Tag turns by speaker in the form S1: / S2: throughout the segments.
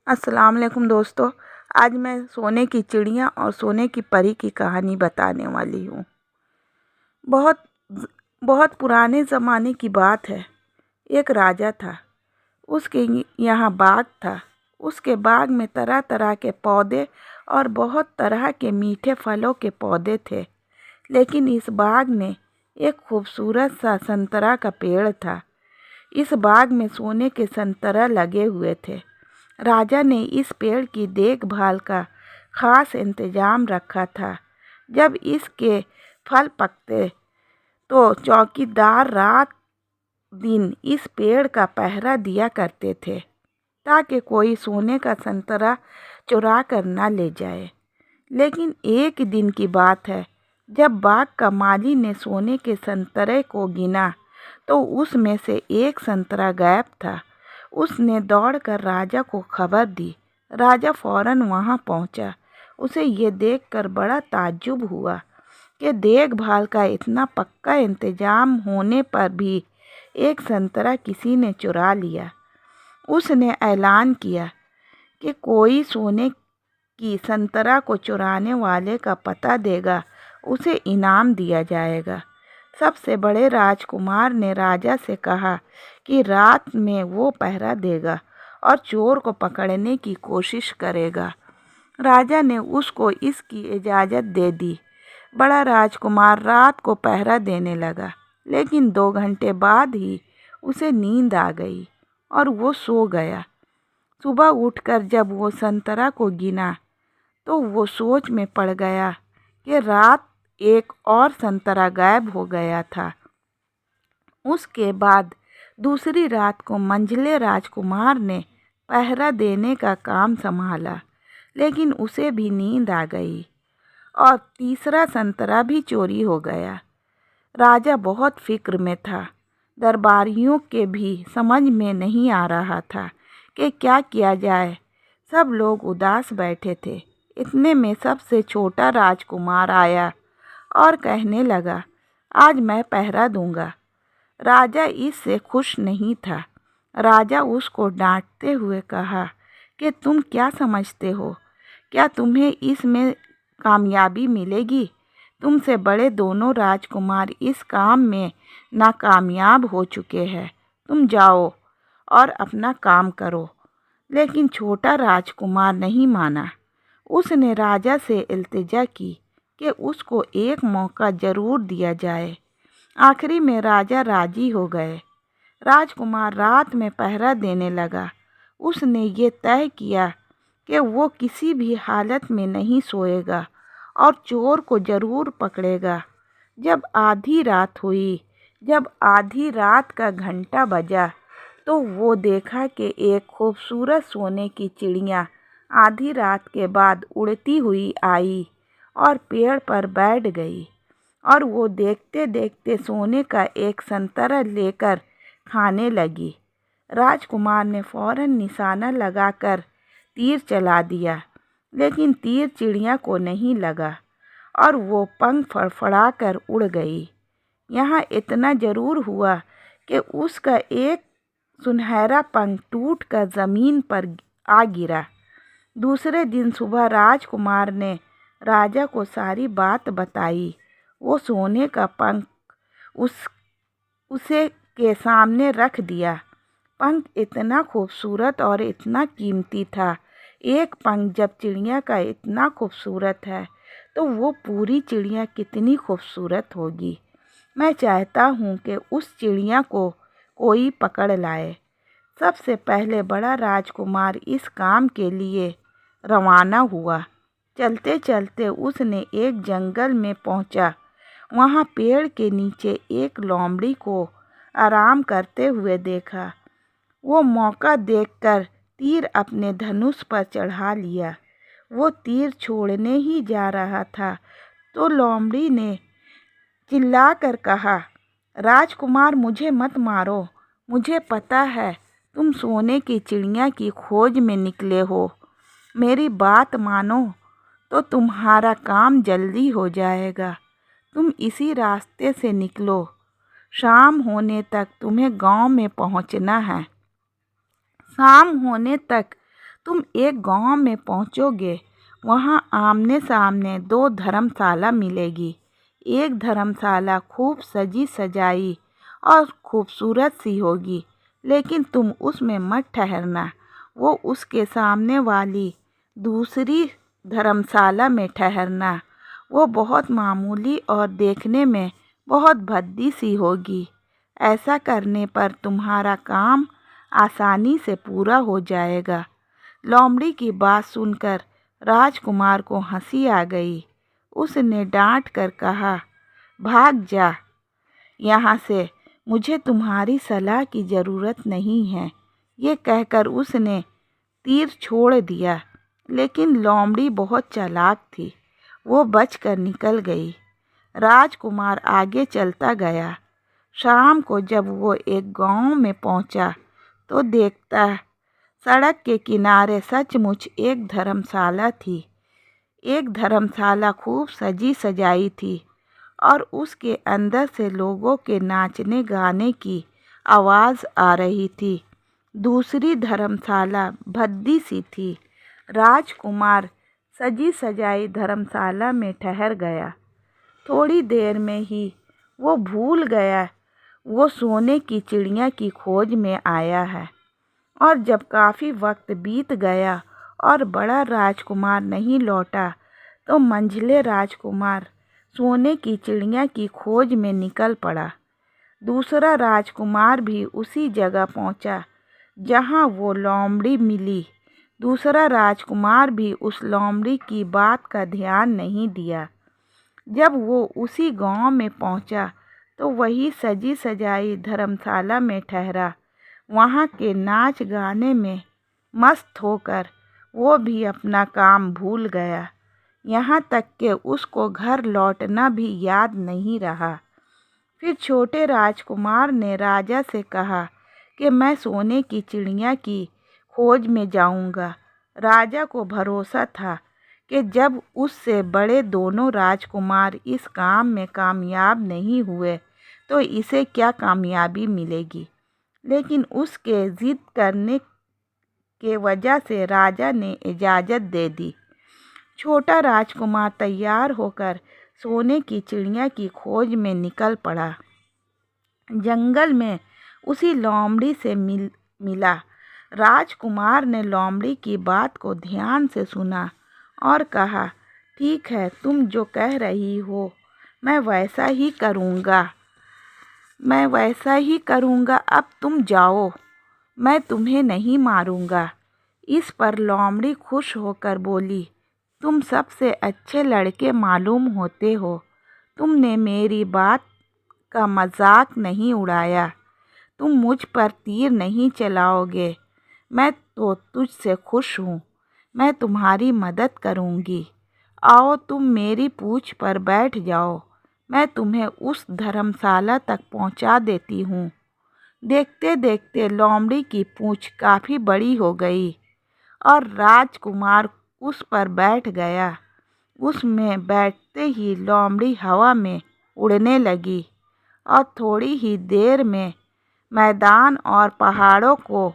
S1: अस्सलाम वालेकुम दोस्तों। आज मैं सोने की चिड़िया और सोने की परी की कहानी बताने वाली हूँ। बहुत बहुत पुराने ज़माने की बात है। एक राजा था। उसके यहाँ बाग था। उसके बाग में तरह तरह के पौधे और बहुत तरह के मीठे फलों के पौधे थे। लेकिन इस बाग में एक खूबसूरत सा संतरा का पेड़ था। इस बाग में सोने के संतरा लगे हुए थे। राजा ने इस पेड़ की देखभाल का खास इंतजाम रखा था। जब इसके फल पकते तो चौकीदार रात दिन इस पेड़ का पहरा दिया करते थे ताकि कोई सोने का संतरा चुरा कर न ले जाए। लेकिन एक दिन की बात है, जब बाग का माली ने सोने के संतरे को गिना तो उसमें से एक संतरा गायब था। उसने दौड़कर राजा को खबर दी। राजा फौरन वहां पहुंचा। उसे ये देखकर बड़ा ताज्जुब हुआ कि देखभाल का इतना पक्का इंतजाम होने पर भी एक संतरा किसी ने चुरा लिया। उसने ऐलान किया कि कोई सोने की संतरा को चुराने वाले का पता देगा, उसे इनाम दिया जाएगा। सबसे बड़े राजकुमार ने राजा से कहा कि रात में वो पहरा देगा और चोर को पकड़ने की कोशिश करेगा। राजा ने उसको इसकी इजाज़त दे दी। बड़ा राजकुमार रात को पहरा देने लगा, लेकिन 2 घंटे बाद ही उसे नींद आ गई और वो सो गया। सुबह उठकर जब वो संतरा को गिना तो वो सोच में पड़ गया कि रात एक और संतरा गायब हो गया था। उसके बाद दूसरी रात को मंझले राजकुमार ने पहरा देने का काम संभाला, लेकिन उसे भी नींद आ गई और तीसरा संतरा भी चोरी हो गया। राजा बहुत फिक्र में था। दरबारियों के भी समझ में नहीं आ रहा था कि क्या किया जाए। सब लोग उदास बैठे थे। इतने में सबसे छोटा राजकुमार आया और कहने लगा, आज मैं पहरा दूंगा। राजा इससे खुश नहीं था। राजा उसको डांटते हुए कहा कि तुम क्या समझते हो? क्या तुम्हें इसमें कामयाबी मिलेगी? तुमसे बड़े दोनों राजकुमार इस काम में नाकामयाब हो चुके हैं। तुम जाओ और अपना काम करो। लेकिन छोटा राजकुमार नहीं माना। उसने राजा से इल्तिजा की कि उसको एक मौका ज़रूर दिया जाए। आखिरी में राजा राजी हो गए। राजकुमार रात में पहरा देने लगा। उसने ये तय किया कि वो किसी भी हालत में नहीं सोएगा और चोर को ज़रूर पकड़ेगा। जब आधी रात का घंटा बजा तो वो देखा कि एक खूबसूरत सोने की चिड़िया आधी रात के बाद उड़ती हुई आई और पेड़ पर बैठ गई और वो देखते देखते सोने का एक संतरा लेकर खाने लगी। राजकुमार ने फौरन निशाना लगाकर तीर चला दिया, लेकिन तीर चिड़िया को नहीं लगा और वो पंख फड़फड़ाकर उड़ गई। यहाँ इतना ज़रूर हुआ कि उसका एक सुनहरा पंख टूटकर ज़मीन पर आ गिरा। दूसरे दिन सुबह राजकुमार ने राजा को सारी बात बताई। वो सोने का पंख उसे के सामने रख दिया। पंख इतना खूबसूरत और इतना कीमती था। एक पंख जब चिड़िया का इतना खूबसूरत है तो वो पूरी चिड़िया कितनी खूबसूरत होगी। मैं चाहता हूँ कि उस चिड़िया को कोई पकड़ लाए। सबसे पहले बड़ा राजकुमार इस काम के लिए रवाना हुआ। चलते चलते उसने एक जंगल में पहुंचा। वहां पेड़ के नीचे एक लोमड़ी को आराम करते हुए देखा। वो मौका देखकर तीर अपने धनुष पर चढ़ा लिया। वो तीर छोड़ने ही जा रहा था तो लोमड़ी ने चिल्लाकर कहा, राजकुमार मुझे मत मारो। मुझे पता है तुम सोने की चिड़िया की खोज में निकले हो। मेरी बात मानो तो तुम्हारा काम जल्दी हो जाएगा। तुम इसी रास्ते से निकलो। शाम होने तक तुम्हें गांव में पहुंचना है। शाम होने तक तुम एक गांव में पहुंचोगे। वहां आमने सामने दो धर्मशाला मिलेगी। एक धर्मशाला खूब सजी सजाई और खूबसूरत सी होगी, लेकिन तुम उसमें मत ठहरना। वो उसके सामने वाली दूसरी धर्मशाला में ठहरना। वो बहुत मामूली और देखने में बहुत भद्दी सी होगी। ऐसा करने पर तुम्हारा काम आसानी से पूरा हो जाएगा। लोमड़ी की बात सुनकर राजकुमार को हंसी आ गई। उसने डांट कर कहा, भाग जा यहाँ से, मुझे तुम्हारी सलाह की ज़रूरत नहीं है। ये कहकर उसने तीर छोड़ दिया, लेकिन लोमड़ी बहुत चालाक थी। वो बचकर निकल गई। राजकुमार आगे चलता गया। शाम को जब वो एक गांव में पहुंचा तो देखता सड़क के किनारे सचमुच एक धर्मशाला थी। एक धर्मशाला खूब सजी सजाई थी और उसके अंदर से लोगों के नाचने गाने की आवाज़ आ रही थी। दूसरी धर्मशाला भद्दी सी थी। राजकुमार सजी सजाई धर्मशाला में ठहर गया। थोड़ी देर में ही वो भूल गया वो सोने की चिड़िया की खोज में आया है। और जब काफ़ी वक्त बीत गया और बड़ा राजकुमार नहीं लौटा, तो मंझले राजकुमार सोने की चिड़िया की खोज में निकल पड़ा। दूसरा राजकुमार भी उसी जगह पहुंचा जहां वो लोमड़ी मिली। दूसरा राजकुमार भी उस लोमड़ी की बात का ध्यान नहीं दिया। जब वो उसी गांव में पहुंचा तो वही सजी सजाई धर्मशाला में ठहरा। वहाँ के नाच गाने में मस्त होकर वो भी अपना काम भूल गया। यहाँ तक कि उसको घर लौटना भी याद नहीं रहा। फिर छोटे राजकुमार ने राजा से कहा कि मैं सोने की चिड़िया की खोज में जाऊंगा। राजा को भरोसा था कि जब उससे बड़े दोनों राजकुमार इस काम में कामयाब नहीं हुए तो इसे क्या कामयाबी मिलेगी। लेकिन उसके जिद करने के वजह से राजा ने इजाज़त दे दी। छोटा राजकुमार तैयार होकर सोने की चिड़िया की खोज में निकल पड़ा। जंगल में उसी लोमड़ी से मिला। राजकुमार ने लोमड़ी की बात को ध्यान से सुना और कहा, ठीक है, तुम जो कह रही हो मैं वैसा ही करूँगा। अब तुम जाओ, मैं तुम्हें नहीं मारूँगा। इस पर लोमड़ी खुश होकर बोली, तुम सबसे अच्छे लड़के मालूम होते हो। तुमने मेरी बात का मजाक नहीं उड़ाया। तुम मुझ पर तीर नहीं चलाओगे। मैं तो तुझसे खुश हूँ। मैं तुम्हारी मदद करूँगी। आओ तुम मेरी पूँछ पर बैठ जाओ। मैं तुम्हें उस धर्मशाला तक पहुँचा देती हूँ। देखते देखते लोमड़ी की पूँछ काफ़ी बड़ी हो गई और राजकुमार उस पर बैठ गया। उसमें बैठते ही लोमड़ी हवा में उड़ने लगी और थोड़ी ही देर में मैदान और पहाड़ों को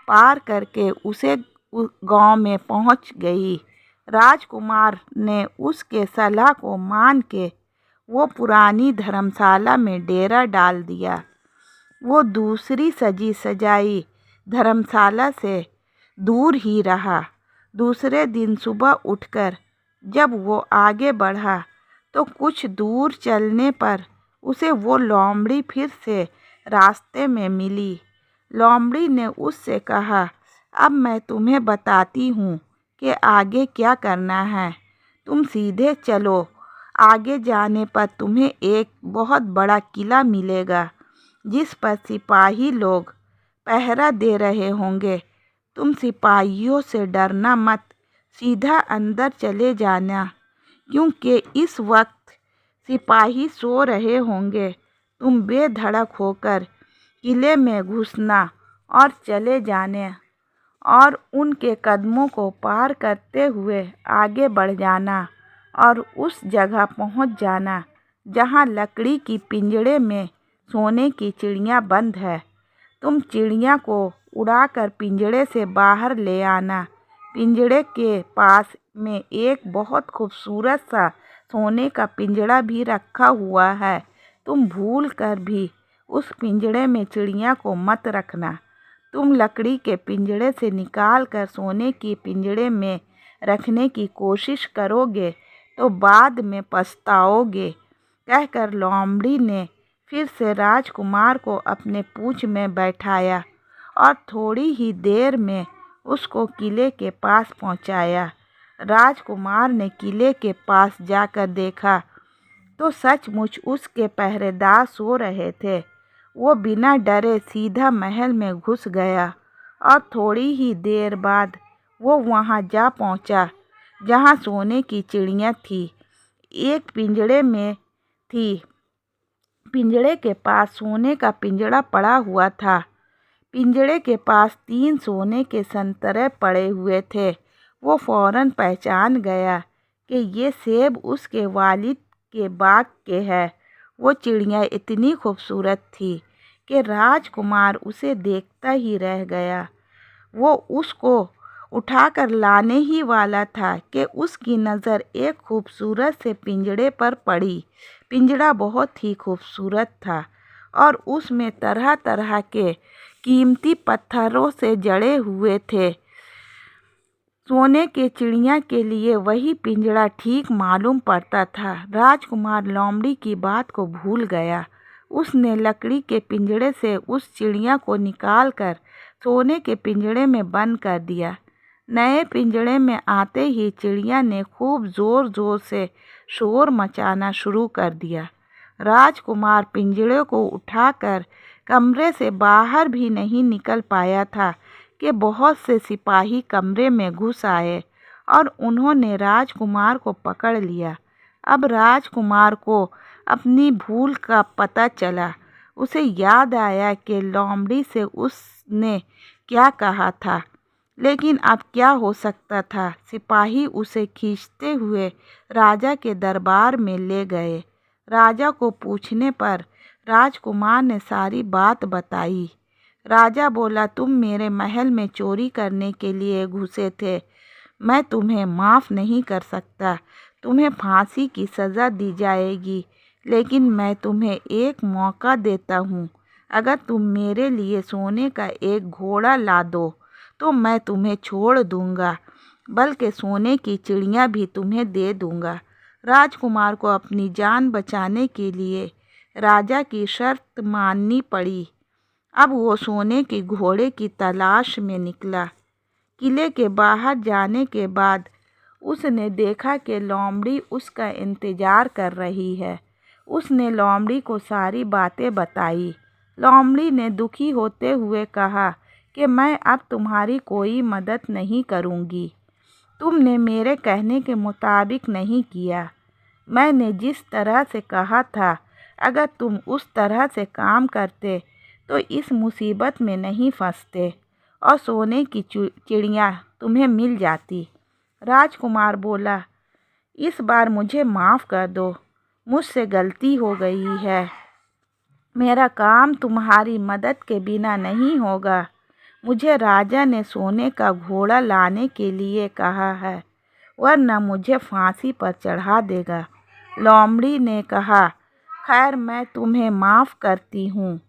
S1: पार करके उसे गांव में पहुंच गई। राजकुमार ने उसके सलाह को मान के वो पुरानी धर्मशाला में डेरा डाल दिया। वो दूसरी सजी सजाई धर्मशाला से दूर ही रहा। दूसरे दिन सुबह उठकर जब वो आगे बढ़ा तो कुछ दूर चलने पर उसे वो लोमड़ी फिर से रास्ते में मिली। लोमड़ी ने उससे कहा, अब मैं तुम्हें बताती हूँ कि आगे क्या करना है। तुम सीधे चलो। आगे जाने पर तुम्हें एक बहुत बड़ा किला मिलेगा जिस पर सिपाही लोग पहरा दे रहे होंगे। तुम सिपाहियों से डरना मत, सीधा अंदर चले जाना, क्योंकि इस वक्त सिपाही सो रहे होंगे। तुम बेधड़क होकर किले में घुसना और चले जाने और उनके कदमों को पार करते हुए आगे बढ़ जाना और उस जगह पहुंच जाना जहां लकड़ी की पिंजड़े में सोने की चिड़िया बंद है। तुम चिड़िया को उड़ाकर पिंजड़े से बाहर ले आना। पिंजड़े के पास में एक बहुत खूबसूरत सा सोने का पिंजड़ा भी रखा हुआ है। तुम भूल कर भी उस पिंजड़े में चिड़िया को मत रखना। तुम लकड़ी के पिंजड़े से निकाल कर सोने के पिंजड़े में रखने की कोशिश करोगे तो बाद में पछताओगे। कहकर लोमड़ी ने फिर से राजकुमार को अपने पूंछ में बैठाया और थोड़ी ही देर में उसको किले के पास पहुंचाया। राजकुमार ने किले के पास जाकर देखा तो सचमुच उसके पहरेदार सो रहे थे। वो बिना डरे सीधा महल में घुस गया और थोड़ी ही देर बाद वो वहां जा पहुंचा जहां सोने की चिड़िया थी। एक पिंजड़े में थी। पिंजड़े के पास सोने का पिंजड़ा पड़ा हुआ था। पिंजड़े के पास 3 सोने के संतरे पड़े हुए थे। वो फौरन पहचान गया कि ये सेब उसके वालिद के बाग के हैं। वो चिड़िया इतनी खूबसूरत थी कि राजकुमार उसे देखता ही रह गया। वो उसको उठाकर लाने ही वाला था कि उसकी नज़र एक खूबसूरत से पिंजड़े पर पड़ी। पिंजड़ा बहुत ही खूबसूरत था और उसमें तरह तरह के कीमती पत्थरों से जड़े हुए थे। सोने के चिड़िया के लिए वही पिंजड़ा ठीक मालूम पड़ता था। राजकुमार लोमड़ी की बात को भूल गया। उसने लकड़ी के पिंजड़े से उस चिड़िया को निकालकर सोने के पिंजड़े में बंद कर दिया। नए पिंजड़े में आते ही चिड़िया ने खूब ज़ोर ज़ोर से शोर मचाना शुरू कर दिया। राजकुमार पिंजड़े को उठाकर कमरे से बाहर भी नहीं निकल पाया था कि बहुत से सिपाही कमरे में घुस आए और उन्होंने राजकुमार को पकड़ लिया। अब राजकुमार को अपनी भूल का पता चला। उसे याद आया कि लोमड़ी से उसने क्या कहा था, लेकिन अब क्या हो सकता था। सिपाही उसे खींचते हुए राजा के दरबार में ले गए। राजा को पूछने पर राजकुमार ने सारी बात बताई। राजा बोला, तुम मेरे महल में चोरी करने के लिए घुसे थे। मैं तुम्हें माफ़ नहीं कर सकता। तुम्हें फांसी की सज़ा दी जाएगी, लेकिन मैं तुम्हें एक मौका देता हूँ। अगर तुम मेरे लिए सोने का एक घोड़ा ला दो तो मैं तुम्हें छोड़ दूँगा, बल्कि सोने की चिड़िया भी तुम्हें दे दूँगा। राजकुमार को अपनी जान बचाने के लिए राजा की शर्त माननी पड़ी। अब वो सोने के घोड़े की तलाश में निकला। किले के बाहर जाने के बाद उसने देखा कि लोमड़ी उसका इंतज़ार कर रही है। उसने लोमड़ी को सारी बातें बताई। लोमड़ी ने दुखी होते हुए कहा कि मैं अब तुम्हारी कोई मदद नहीं करूँगी। तुमने मेरे कहने के मुताबिक नहीं किया। मैंने जिस तरह से कहा था, अगर तुम उस तरह से काम करते तो इस मुसीबत में नहीं फंसते और सोने की चिड़िया तुम्हें मिल जाती। राजकुमार बोला, इस बार मुझे माफ़ कर दो। मुझसे गलती हो गई है। मेरा काम तुम्हारी मदद के बिना नहीं होगा। मुझे राजा ने सोने का घोड़ा लाने के लिए कहा है, वरना मुझे फांसी पर चढ़ा देगा। लोमड़ी ने कहा, खैर मैं तुम्हें माफ़ करती हूँ।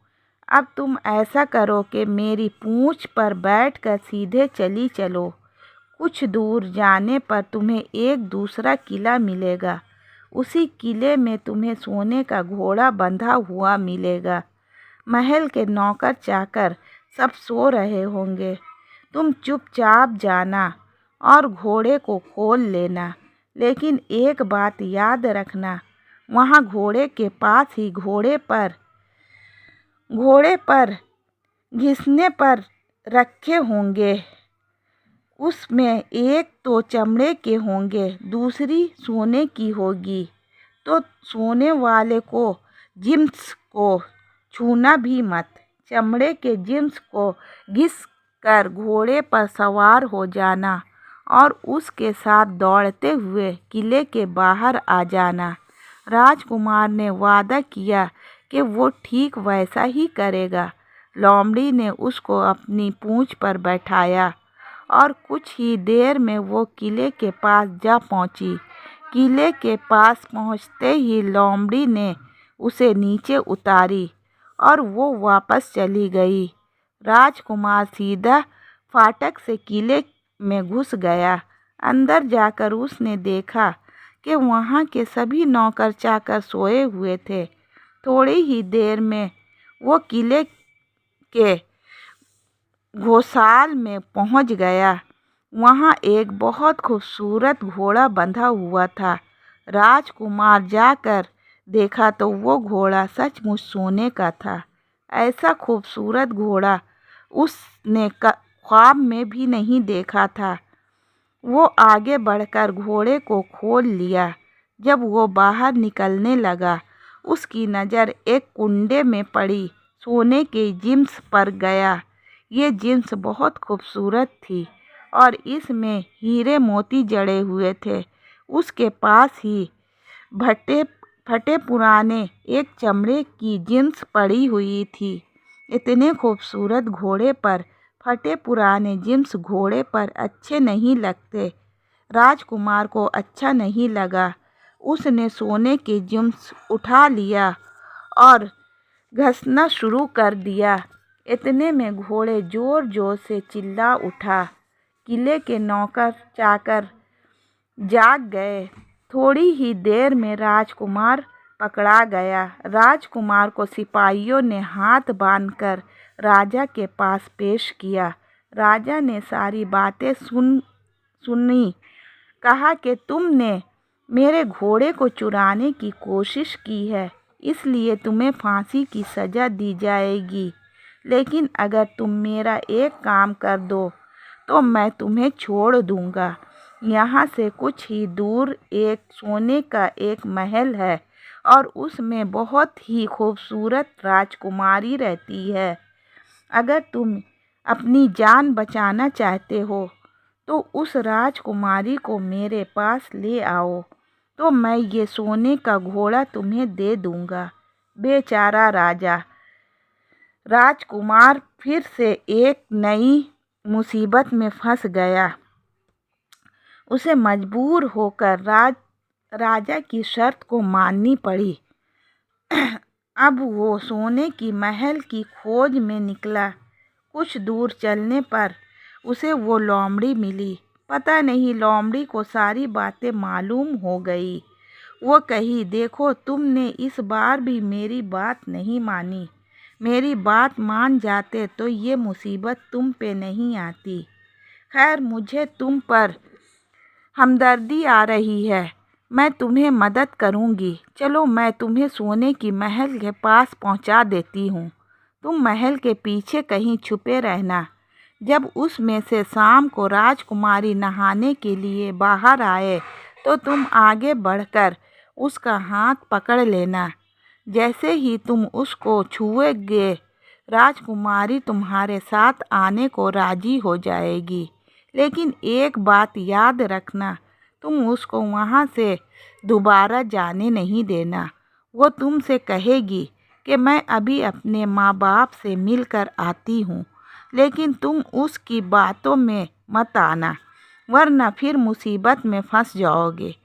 S1: अब तुम ऐसा करो कि मेरी पूँछ पर बैठकर सीधे चली चलो। कुछ दूर जाने पर तुम्हें एक दूसरा किला मिलेगा। उसी किले में तुम्हें सोने का घोड़ा बंधा हुआ मिलेगा। महल के नौकर चाकर सब सो रहे होंगे। तुम चुपचाप जाना और घोड़े को खोल लेना, लेकिन एक बात याद रखना, वहाँ घोड़े के पास ही घोड़े पर घिसने पर रखे होंगे। उसमें एक तो चमड़े के होंगे, दूसरी सोने की होगी। तो सोने वाले को जिम्स को छूना भी मत। चमड़े के जिम्स को घिस कर घोड़े पर सवार हो जाना और उसके साथ दौड़ते हुए किले के बाहर आ जाना। राजकुमार ने वादा किया कि वो ठीक वैसा ही करेगा। लोमड़ी ने उसको अपनी पूँछ पर बैठाया और कुछ ही देर में वो किले के पास जा पहुंची। किले के पास पहुंचते ही लोमड़ी ने उसे नीचे उतारी और वो वापस चली गई। राजकुमार सीधा फाटक से किले में घुस गया। अंदर जाकर उसने देखा कि वहाँ के सभी नौकर चाकर सोए हुए थे। थोड़ी ही देर में वो किले के घोंसाल में पहुँच गया। वहाँ एक बहुत खूबसूरत घोड़ा बंधा हुआ था। राजकुमार जाकर देखा तो वो घोड़ा सचमुच सोने का था। ऐसा खूबसूरत घोड़ा उसने ख्वाब में भी नहीं देखा था। वो आगे बढ़कर घोड़े को खोल लिया। जब वो बाहर निकलने लगा, उसकी नज़र एक कुंडे में पड़ी सोने के जिम्स पर गया। ये जिम्स बहुत खूबसूरत थी और इसमें हीरे मोती जड़े हुए थे। उसके पास ही फटे पुराने एक चमड़े की जिम्स पड़ी हुई थी। इतने खूबसूरत घोड़े पर फटे पुराने जिम्स घोड़े पर अच्छे नहीं लगते। राजकुमार को अच्छा नहीं लगा। उसने सोने के जिम्स उठा लिया और घसना शुरू कर दिया। इतने में घोड़े जोर जोर से चिल्ला उठा। किले के नौकर चाकर जाग गए। थोड़ी ही देर में राजकुमार पकड़ा गया। राजकुमार को सिपाहियों ने हाथ बांधकर राजा के पास पेश किया। राजा ने सारी बातें सुनी। कहा कि तुमने मेरे घोड़े को चुराने की कोशिश की है, इसलिए तुम्हें फांसी की सज़ा दी जाएगी। लेकिन अगर तुम मेरा एक काम कर दो तो मैं तुम्हें छोड़ दूंगा। यहाँ से कुछ ही दूर एक सोने का एक महल है और उसमें बहुत ही खूबसूरत राजकुमारी रहती है। अगर तुम अपनी जान बचाना चाहते हो तो उस राजकुमारी को मेरे पास ले आओ, तो मैं ये सोने का घोड़ा तुम्हें दे दूंगा। बेचारा राजकुमार फिर से एक नई मुसीबत में फंस गया। उसे मजबूर होकर राजा की शर्त को माननी पड़ी। अब वो सोने की महल की खोज में निकला। कुछ दूर चलने पर उसे वो लोमड़ी मिली। पता नहीं लोमड़ी को सारी बातें मालूम हो गई। वो कही, देखो तुमने इस बार भी मेरी बात नहीं मानी। मेरी बात मान जाते तो ये मुसीबत तुम पे नहीं आती। खैर, मुझे तुम पर हमदर्दी आ रही है, मैं तुम्हें मदद करूंगी। चलो मैं तुम्हें सोने की महल के पास पहुंचा देती हूँ। तुम महल के पीछे कहीं छुपे रहना। जब उसमें से शाम को राजकुमारी नहाने के लिए बाहर आए तो तुम आगे बढ़कर उसका हाथ पकड़ लेना। जैसे ही तुम उसको छुओगे, राजकुमारी तुम्हारे साथ आने को राजी हो जाएगी। लेकिन एक बात याद रखना, तुम उसको वहाँ से दोबारा जाने नहीं देना। वो तुमसे कहेगी कि मैं अभी अपने माँ बाप से मिलकर आती हूँ, लेकिन तुम उसकी बातों में मत आना, वरना फिर मुसीबत में फंस जाओगे।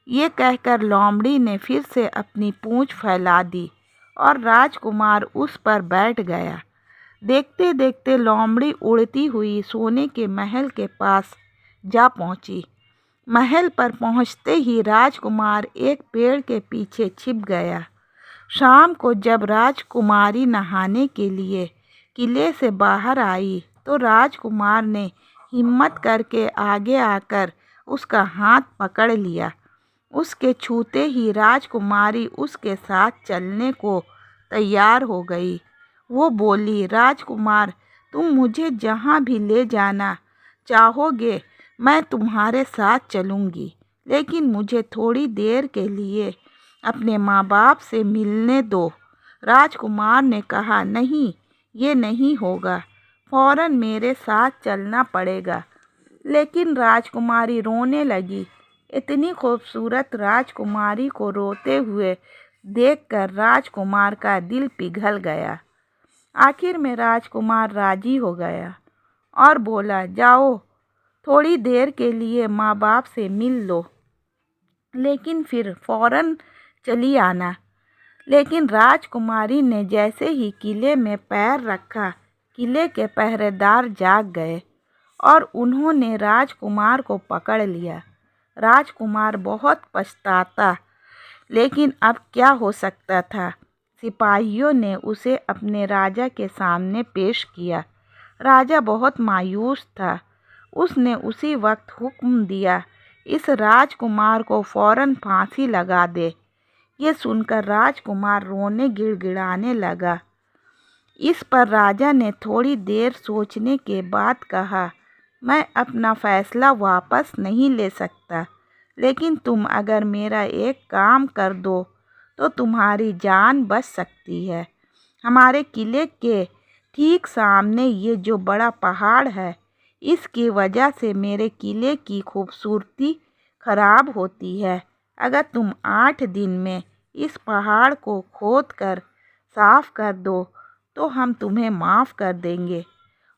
S1: ये कहकर लोमड़ी ने फिर से अपनी पूँछ फैला दी और राजकुमार उस पर बैठ गया। देखते देखते लोमड़ी उड़ती हुई सोने के महल के पास जा पहुंची। महल पर पहुंचते ही राजकुमार एक पेड़ के पीछे छिप गया। शाम को जब राजकुमारी नहाने के लिए किले से बाहर आई तो राजकुमार ने हिम्मत करके आगे आकर उसका हाथ पकड़ लिया। उसके छूते ही राजकुमारी उसके साथ चलने को तैयार हो गई। वो बोली, राजकुमार, तुम मुझे जहाँ भी ले जाना चाहोगे मैं तुम्हारे साथ चलूँगी, लेकिन मुझे थोड़ी देर के लिए अपने माँ बाप से मिलने दो। राजकुमार ने कहा, नहीं, ये नहीं होगा, फौरन मेरे साथ चलना पड़ेगा। लेकिन राजकुमारी रोने लगी। इतनी खूबसूरत राजकुमारी को रोते हुए देखकर राजकुमार का दिल पिघल गया। आखिर में राजकुमार राजी हो गया और बोला, जाओ, थोड़ी देर के लिए माँ बाप से मिल लो, लेकिन फिर फौरन चली आना। लेकिन राजकुमारी ने जैसे ही किले में पैर रखा, किले के पहरेदार जाग गए और उन्होंने राजकुमार को पकड़ लिया। राजकुमार बहुत पछताता, लेकिन अब क्या हो सकता था। सिपाहियों ने उसे अपने राजा के सामने पेश किया। राजा बहुत मायूस था। उसने उसी वक्त हुक्म दिया, इस राजकुमार को फौरन फांसी लगा दे। ये सुनकर राजकुमार रोने गिड़गिड़ाने लगा। इस पर राजा ने थोड़ी देर सोचने के बाद कहा, मैं अपना फैसला वापस नहीं ले सकता, लेकिन तुम अगर मेरा एक काम कर दो तो तुम्हारी जान बच सकती है। हमारे किले के ठीक सामने ये जो बड़ा पहाड़ है, इसकी वजह से मेरे किले की खूबसूरती खराब होती है। अगर तुम 8 दिन में इस पहाड़ को खोद कर साफ कर दो तो हम तुम्हें माफ़ कर देंगे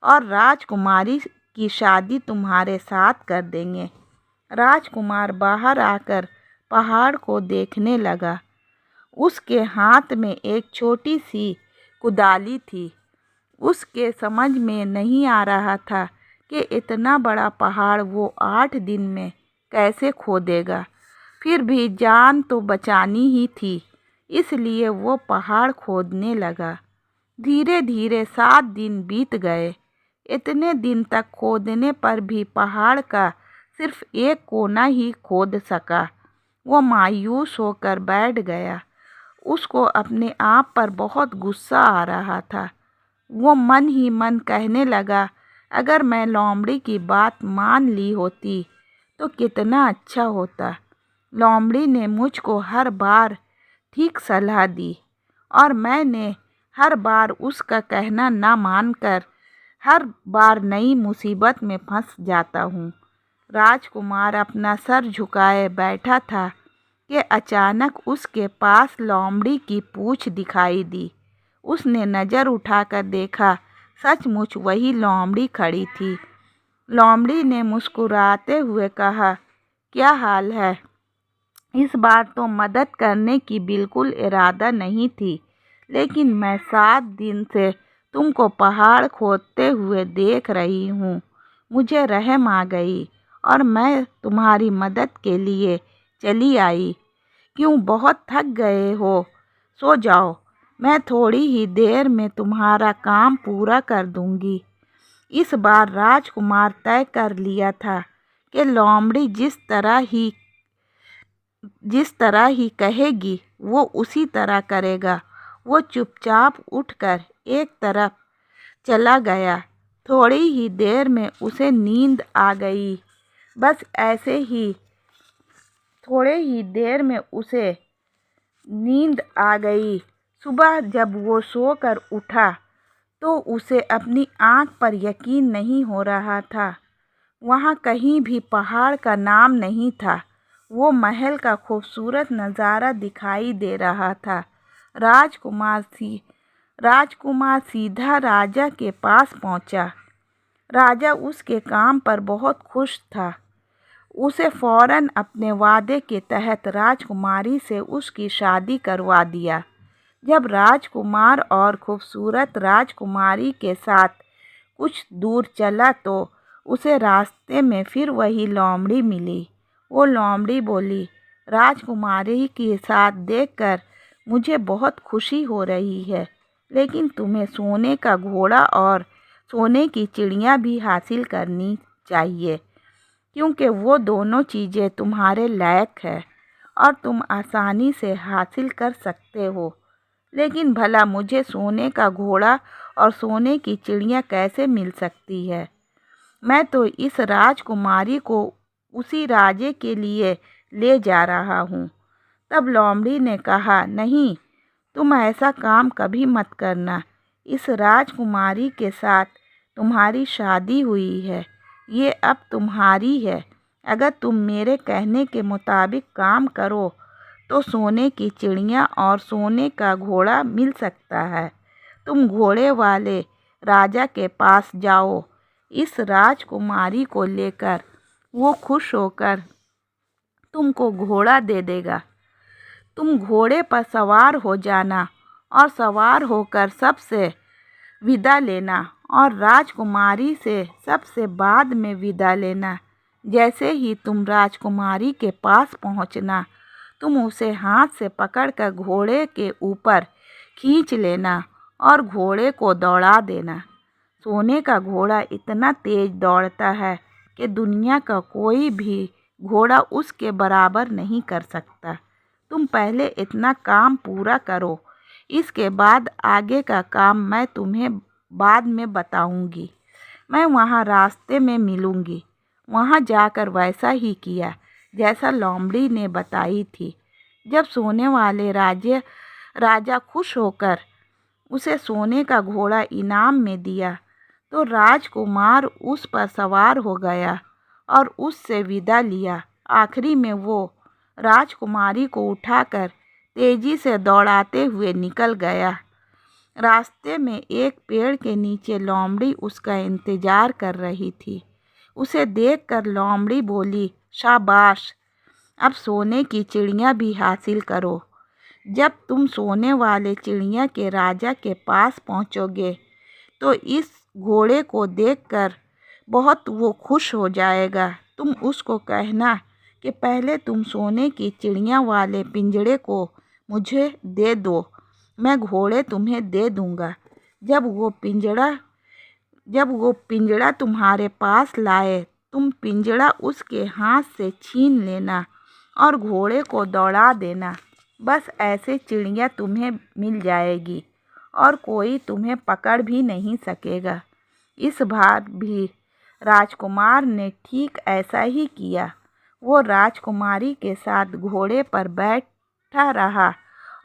S1: और राजकुमारी की शादी तुम्हारे साथ कर देंगे। राजकुमार बाहर आकर पहाड़ को देखने लगा। उसके हाथ में एक छोटी सी कुदाली थी। उसके समझ में नहीं आ रहा था कि इतना बड़ा पहाड़ वो 8 दिन में कैसे खोदेगा। फिर भी जान तो बचानी ही थी, इसलिए वो पहाड़ खोदने लगा। धीरे धीरे 7 दिन बीत गए। इतने दिन तक खोदने पर भी पहाड़ का सिर्फ एक कोना ही खोद सका। वो मायूस होकर बैठ गया। उसको अपने आप पर बहुत गुस्सा आ रहा था। वो मन ही मन कहने लगा, अगर मैं लोमड़ी की बात मान ली होती तो कितना अच्छा होता। लोमड़ी ने मुझको हर बार ठीक सलाह दी और मैंने हर बार उसका कहना ना मानकर हर बार नई मुसीबत में फंस जाता हूँ। राजकुमार अपना सर झुकाए बैठा था कि अचानक उसके पास लोमड़ी की पूँछ दिखाई दी। उसने नज़र उठाकर देखा, सचमुच वही लोमड़ी खड़ी थी। लोमड़ी ने मुस्कुराते हुए कहा, क्या हाल है? इस बार तो मदद करने की बिल्कुल इरादा नहीं थी, लेकिन मैं 7 दिन से तुमको पहाड़ खोदते हुए देख रही हूँ। मुझे रहम आ गई और मैं तुम्हारी मदद के लिए चली आई। क्यों, बहुत थक गए हो? सो जाओ, मैं थोड़ी ही देर में तुम्हारा काम पूरा कर दूंगी। इस बार राजकुमार तय कर लिया था कि लोमड़ी जिस तरह ही कहेगी वो उसी तरह करेगा। वो चुपचाप उठकर एक तरफ चला गया। थोड़ी ही देर में उसे नींद आ गई। बस ऐसे ही थोड़े ही देर में उसे नींद आ गई। सुबह जब वो सोकर उठा तो उसे अपनी आँख पर यकीन नहीं हो रहा था। वहाँ कहीं भी पहाड़ का नाम नहीं था। वो महल का खूबसूरत नज़ारा दिखाई दे रहा था। राजकुमार सीधा राजा के पास पहुँचा। राजा उसके काम पर बहुत खुश था। उसे फौरन अपने वादे के तहत राजकुमारी से उसकी शादी करवा दिया। जब राजकुमार और खूबसूरत राजकुमारी के साथ कुछ दूर चला तो उसे रास्ते में फिर वही लोमड़ी मिली। वो लोमड़ी बोली, राजकुमारी के साथ देखकर मुझे बहुत खुशी हो रही है, लेकिन तुम्हें सोने का घोड़ा और सोने की चिड़िया भी हासिल करनी चाहिए, क्योंकि वो दोनों चीज़ें तुम्हारे लायक है और तुम आसानी से हासिल कर सकते हो। लेकिन भला मुझे सोने का घोड़ा और सोने की चिड़िया कैसे मिल सकती है? मैं तो इस राजकुमारी को उसी राजे के लिए ले जा रहा हूँ। तब लोमड़ी ने कहा, नहीं, तुम ऐसा काम कभी मत करना। इस राजकुमारी के साथ तुम्हारी शादी हुई है, ये अब तुम्हारी है। अगर तुम मेरे कहने के मुताबिक काम करो तो सोने की चिड़िया और सोने का घोड़ा मिल सकता है। तुम घोड़े वाले राजा के पास जाओ इस राजकुमारी को लेकर वो खुश होकर तुमको घोड़ा दे देगा। तुम घोड़े पर सवार हो जाना और सवार होकर सबसे विदा लेना और राजकुमारी से सबसे बाद में विदा लेना। जैसे ही तुम राजकुमारी के पास पहुंचना, तुम उसे हाथ से पकड़कर घोड़े के ऊपर खींच लेना और घोड़े को दौड़ा देना। सोने का घोड़ा इतना तेज दौड़ता है कि दुनिया का कोई भी घोड़ा उसके बराबर नहीं कर सकता। तुम पहले इतना काम पूरा करो, इसके बाद आगे का काम मैं तुम्हें बाद में बताऊंगी। मैं वहाँ रास्ते में मिलूंगी। वहाँ जाकर वैसा ही किया जैसा लोमड़ी ने बताई थी। जब सोने वाले राजा खुश होकर उसे सोने का घोड़ा इनाम में दिया, तो राजकुमार उस पर सवार हो गया और उससे विदा लिया। आखिरी में वो राजकुमारी को उठाकर तेजी से दौड़ाते हुए निकल गया। रास्ते में एक पेड़ के नीचे लोमड़ी उसका इंतजार कर रही थी। उसे देखकर लोमड़ी बोली, शाबाश, अब सोने की चिड़िया भी हासिल करो। जब तुम सोने वाले चिड़िया के राजा के पास पहुँचोगे तो इस घोड़े को देखकर बहुत वो खुश हो जाएगा। तुम उसको कहना कि पहले तुम सोने की चिड़िया वाले पिंजड़े को मुझे दे दो, मैं घोड़े तुम्हें दे दूँगा। जब वो पिंजड़ा तुम्हारे पास लाए, तुम पिंजड़ा उसके हाथ से छीन लेना और घोड़े को दौड़ा देना। बस ऐसे चिड़िया तुम्हें मिल जाएगी और कोई तुम्हें पकड़ भी नहीं सकेगा। इस बार भी राजकुमार ने ठीक ऐसा ही किया। वो राजकुमारी के साथ घोड़े पर बैठा रहा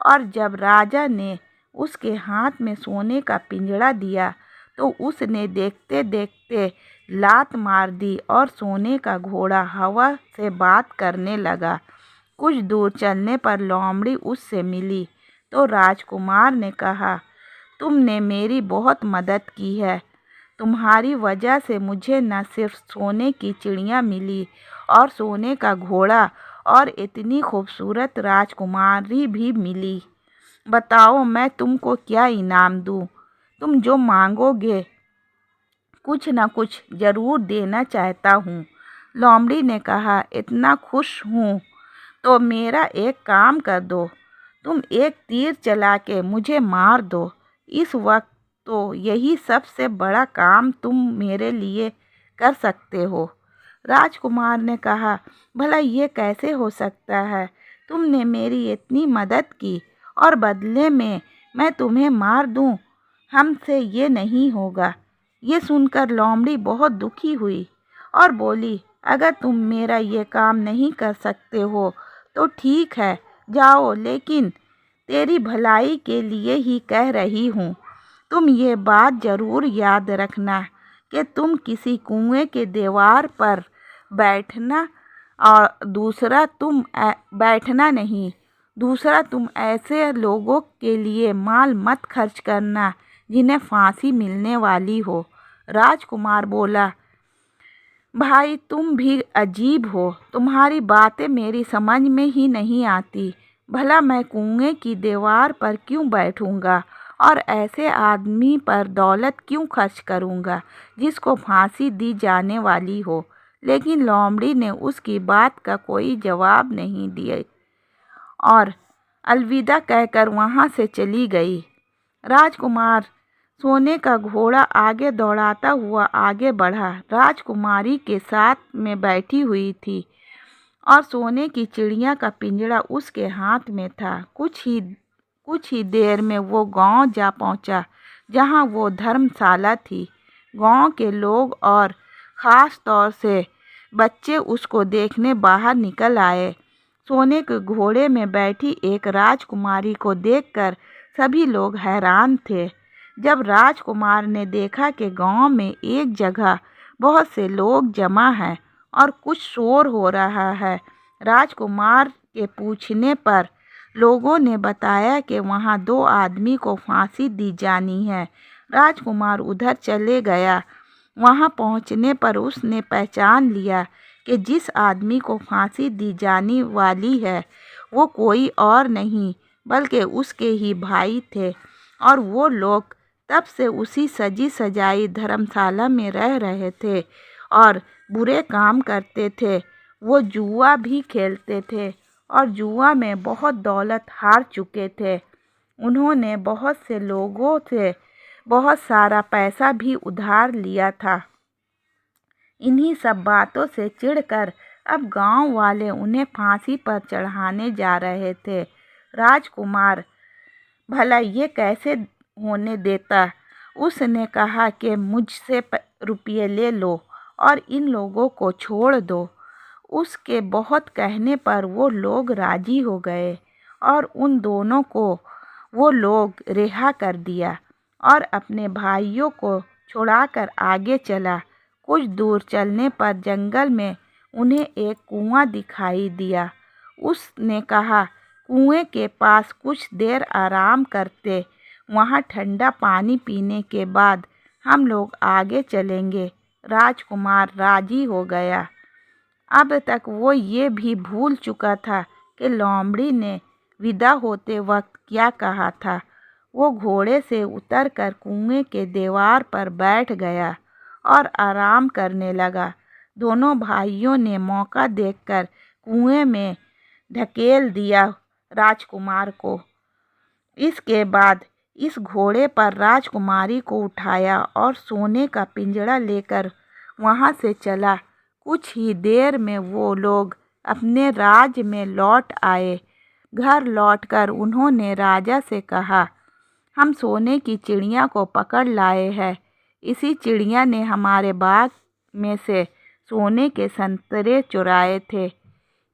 S1: और जब राजा ने उसके हाथ में सोने का पिंजड़ा दिया तो उसने देखते देखते लात मार दी और सोने का घोड़ा हवा से बात करने लगा। कुछ दूर चलने पर लोमड़ी उससे मिली तो राजकुमार ने कहा, तुमने मेरी बहुत मदद की है। तुम्हारी वजह से मुझे न सिर्फ सोने की चिड़िया मिली और सोने का घोड़ा और इतनी खूबसूरत राजकुमारी भी मिली। बताओ मैं तुमको क्या इनाम दूँ? तुम जो मांगोगे कुछ न कुछ ज़रूर देना चाहता हूँ। लोमड़ी ने कहा, इतना खुश हूँ तो मेरा एक काम कर दो। तुम एक तीर चला के मुझे मार दो। इस वक्त तो यही सबसे बड़ा काम तुम मेरे लिए कर सकते हो। राजकुमार ने कहा, भला ये कैसे हो सकता है? तुमने मेरी इतनी मदद की और बदले में मैं तुम्हें मार दूं? हमसे ये नहीं होगा। ये सुनकर लोमड़ी बहुत दुखी हुई और बोली, अगर तुम मेरा ये काम नहीं कर सकते हो तो ठीक है, जाओ, लेकिन तेरी भलाई के लिए ही कह रही हूँ। तुम ये बात ज़रूर याद रखना कि तुम किसी कुएं के दीवार पर बैठना और दूसरा तुम ऐसे लोगों के लिए माल मत खर्च करना जिन्हें फांसी मिलने वाली हो। राजकुमार बोला, भाई तुम भी अजीब हो, तुम्हारी बातें मेरी समझ में ही नहीं आती। भला मैं कुएं की दीवार पर क्यों बैठूंगा और ऐसे आदमी पर दौलत क्यों खर्च करूंगा जिसको फांसी दी जाने वाली हो। लेकिन लोमड़ी ने उसकी बात का कोई जवाब नहीं दिया और अलविदा कहकर वहाँ से चली गई। राजकुमार सोने का घोड़ा आगे दौड़ाता हुआ आगे बढ़ा। राजकुमारी के साथ में बैठी हुई थी और सोने की चिड़िया का पिंजड़ा उसके हाथ में था। कुछ ही देर में वो गांव जा पहुंचा जहां वो धर्मशाला थी। गांव के लोग और ख़ास तौर से बच्चे उसको देखने बाहर निकल आए। सोने के घोड़े में बैठी एक राजकुमारी को देखकर सभी लोग हैरान थे। जब राजकुमार ने देखा कि गांव में एक जगह बहुत से लोग जमा हैं और कुछ शोर हो रहा है, राजकुमार के पूछने पर लोगों ने बताया कि वहां 2 आदमी को फांसी दी जानी है। राजकुमार उधर चले गया। वहाँ पहुँचने पर उसने पहचान लिया कि जिस आदमी को फांसी दी जाने वाली है वो कोई और नहीं बल्कि उसके ही भाई थे, और वो लोग तब से उसी सजी सजाई धर्मशाला में रह रहे थे और बुरे काम करते थे। वो जुआ भी खेलते थे और जुआ में बहुत दौलत हार चुके थे। उन्होंने बहुत से लोगों से बहुत सारा पैसा भी उधार लिया था। इन्हीं सब बातों से चिढ़कर अब गांव वाले उन्हें फांसी पर चढ़ाने जा रहे थे। राजकुमार भला ये कैसे होने देता। उसने कहा कि मुझसे रुपये ले लो और इन लोगों को छोड़ दो। उसके बहुत कहने पर वो लोग राजी हो गए और उन दोनों को वो लोग रिहा कर दिया और अपने भाइयों को छुड़ाकर आगे चला। कुछ दूर चलने पर जंगल में उन्हें एक कुआं दिखाई दिया। उसने कहा, कुएं के पास कुछ देर आराम करते, वहाँ ठंडा पानी पीने के बाद हम लोग आगे चलेंगे। राजकुमार राजी हो गया। अब तक वो ये भी भूल चुका था कि लोमड़ी ने विदा होते वक्त क्या कहा था। वो घोड़े से उतरकर कुएं के दीवार पर बैठ गया और आराम करने लगा। दोनों भाइयों ने मौका देखकर कुएं में ढकेल दिया राजकुमार को। इसके बाद इस घोड़े पर राजकुमारी को उठाया और सोने का पिंजरा लेकर वहाँ से चला। कुछ ही देर में वो लोग अपने राज्य में लौट आए। घर लौटकर उन्होंने राजा से कहा, हम सोने की चिड़िया को पकड़ लाए हैं। इसी चिड़िया ने हमारे बाग में से सोने के संतरे चुराए थे।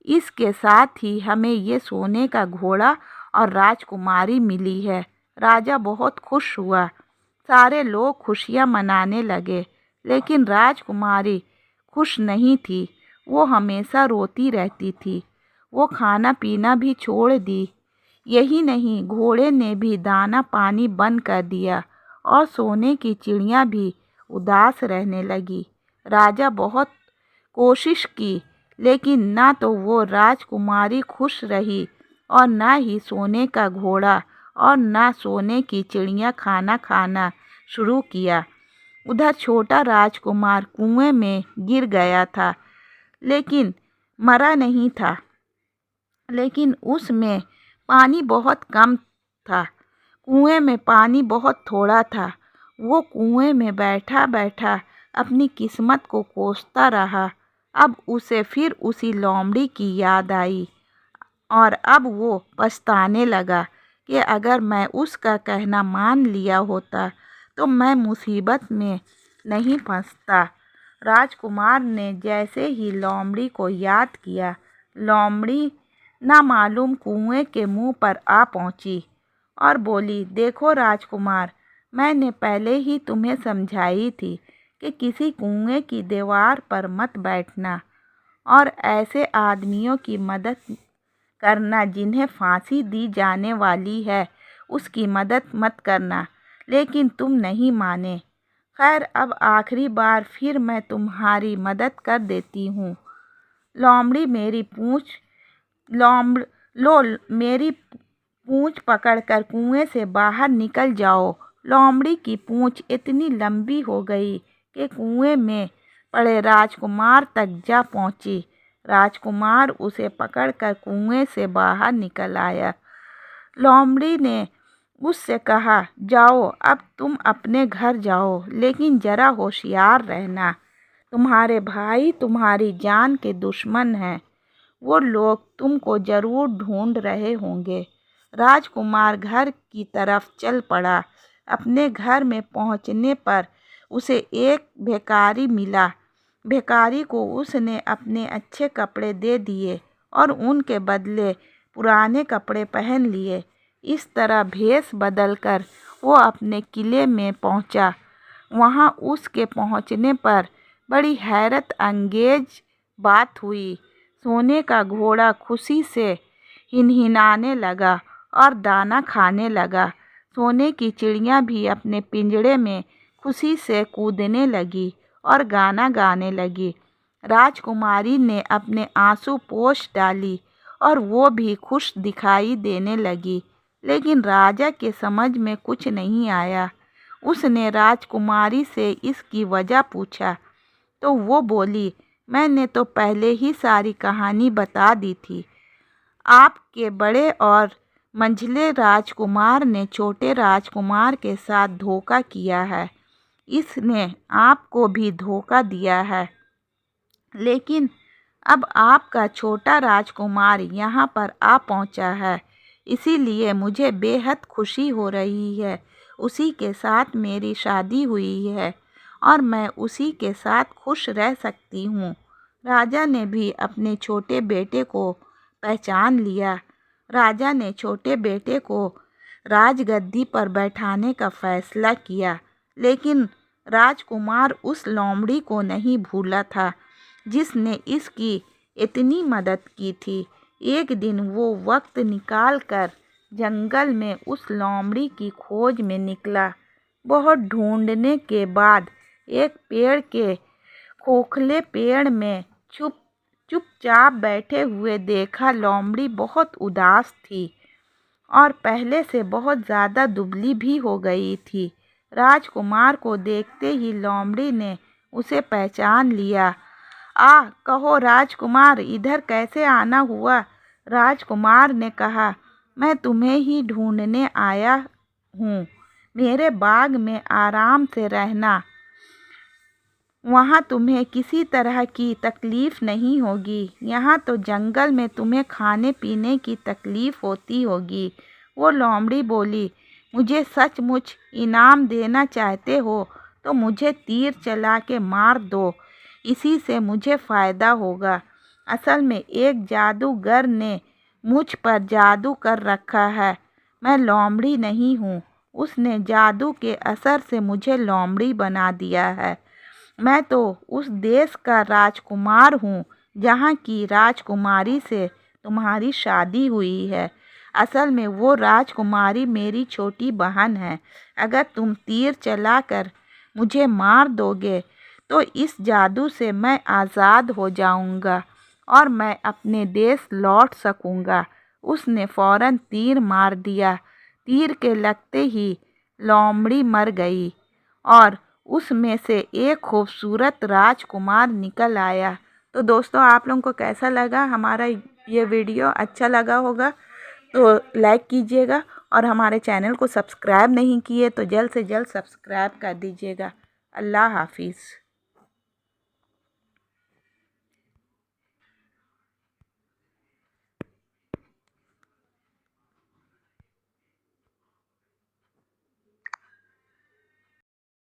S1: इसके साथ ही हमें ये सोने का घोड़ा और राजकुमारी मिली है। राजा बहुत खुश हुआ। सारे लोग खुशियाँ मनाने लगे, लेकिन राजकुमारी खुश नहीं थी। वो हमेशा रोती रहती थी। वो खाना पीना भी छोड़ दी। यही नहीं, घोड़े ने भी दाना पानी बंद कर दिया और सोने की चिड़िया भी उदास रहने लगी। राजा बहुत कोशिश की, लेकिन ना तो वो राजकुमारी खुश रही और ना ही सोने का घोड़ा और ना सोने की चिड़िया खाना खाना शुरू किया। उधर छोटा राजकुमार कुएं में गिर गया था, लेकिन मरा नहीं था। लेकिन उसमें पानी बहुत कम था। कुएं में पानी बहुत थोड़ा था। वो कुएं में बैठा बैठा अपनी किस्मत को कोसता रहा। अब उसे फिर उसी लोमड़ी की याद आई और अब वो पछताने लगा कि अगर मैं उसका कहना मान लिया होता तो मैं मुसीबत में नहीं फंसता। राजकुमार ने जैसे ही लोमड़ी को याद किया, लोमड़ी ना मालूम कुएं के मुंह पर आ पहुंची और बोली, देखो राजकुमार, मैंने पहले ही तुम्हें समझाई थी कि किसी कुएं की दीवार पर मत बैठना और ऐसे आदमियों की मदद करना जिन्हें फांसी दी जाने वाली है, उसकी मदद मत करना। लेकिन तुम नहीं माने। खैर, अब आखिरी बार फिर मैं तुम्हारी मदद कर देती हूँ। लोमड़ी मेरी पूँछ मेरी पूँछ पकड़कर कुएं से बाहर निकल जाओ। लोमड़ी की पूँछ इतनी लंबी हो गई कि कुएं में पड़े राजकुमार तक जा पहुंची। राजकुमार उसे पकड़कर कुएं से बाहर निकल आया। लोमड़ी ने उससे कहा, जाओ, अब तुम अपने घर जाओ, लेकिन जरा होशियार रहना। तुम्हारे भाई तुम्हारी जान के दुश्मन हैं। वो लोग तुमको जरूर ढूंढ रहे होंगे। राजकुमार घर की तरफ चल पड़ा। अपने घर में पहुंचने पर उसे एक भिखारी मिला। भिखारी को उसने अपने अच्छे कपड़े दे दिए और उनके बदले पुराने कपड़े पहन लिए। इस तरह भेष बदलकर वो अपने किले में पहुंचा। वहां उसके पहुंचने पर बड़ी हैरत अंगेज बात हुई। सोने का घोड़ा खुशी से हिनहिनाने लगा और दाना खाने लगा। सोने की चिड़िया भी अपने पिंजड़े में खुशी से कूदने लगी और गाना गाने लगी। राजकुमारी ने अपने आंसू पोंछ डाली और वो भी खुश दिखाई देने लगी। लेकिन राजा के समझ में कुछ नहीं आया। उसने राजकुमारी से इसकी वजह पूछा तो वो बोली, मैंने तो पहले ही सारी कहानी बता दी थी। आपके बड़े और मंझले राजकुमार ने छोटे राजकुमार के साथ धोखा किया है। इसने आपको भी धोखा दिया है। लेकिन अब आपका छोटा राजकुमार यहाँ पर आ पहुँचा है, इसीलिए मुझे बेहद खुशी हो रही है। उसी के साथ मेरी शादी हुई है और मैं उसी के साथ खुश रह सकती हूँ। राजा ने भी अपने छोटे बेटे को पहचान लिया। राजा ने छोटे बेटे को राजगद्दी पर बैठाने का फैसला किया। लेकिन राजकुमार उस लोमड़ी को नहीं भूला था जिसने इसकी इतनी मदद की थी। एक दिन वो वक्त निकाल कर जंगल में उस लोमड़ी की खोज में निकला। बहुत ढूंढने के बाद एक पेड़ के खोखले पेड़ में चुपचाप बैठे हुए देखा। लोमड़ी बहुत उदास थी और पहले से बहुत ज़्यादा दुबली भी हो गई थी। राजकुमार को देखते ही लोमड़ी ने उसे पहचान लिया। कहो राजकुमार, इधर कैसे आना हुआ? राजकुमार ने कहा, मैं तुम्हें ही ढूंढने आया हूँ। मेरे बाग में आराम से रहना, वहाँ तुम्हें किसी तरह की तकलीफ़ नहीं होगी। यहाँ तो जंगल में तुम्हें खाने पीने की तकलीफ़ होती होगी। वो लोमड़ी बोली, मुझे सचमुच इनाम देना चाहते हो तो मुझे तीर चला के मार दो, इसी से मुझे फ़ायदा होगा। असल में एक जादूगर ने मुझ पर जादू कर रखा है। मैं लोमड़ी नहीं हूँ, उसने जादू के असर से मुझे लोमड़ी बना दिया है। मैं तो उस देश का राजकुमार हूँ जहाँ की राजकुमारी से तुम्हारी शादी हुई है। असल में वो राजकुमारी मेरी छोटी बहन है। अगर तुम तीर चलाकर मुझे मार दोगे तो इस जादू से मैं आज़ाद हो जाऊंगा और मैं अपने देश लौट सकूंगा। उसने फौरन तीर मार दिया। तीर के लगते ही लोमड़ी मर गई और उसमें से एक खूबसूरत राजकुमार निकल आया। तो दोस्तों, आप लोगों को कैसा लगा हमारा ये वीडियो? अच्छा लगा होगा तो लाइक कीजिएगा और हमारे चैनल को सब्सक्राइब नहीं किए तो जल्द से जल्द सब्सक्राइब कर दीजिएगा। अल्लाह हाफिज़।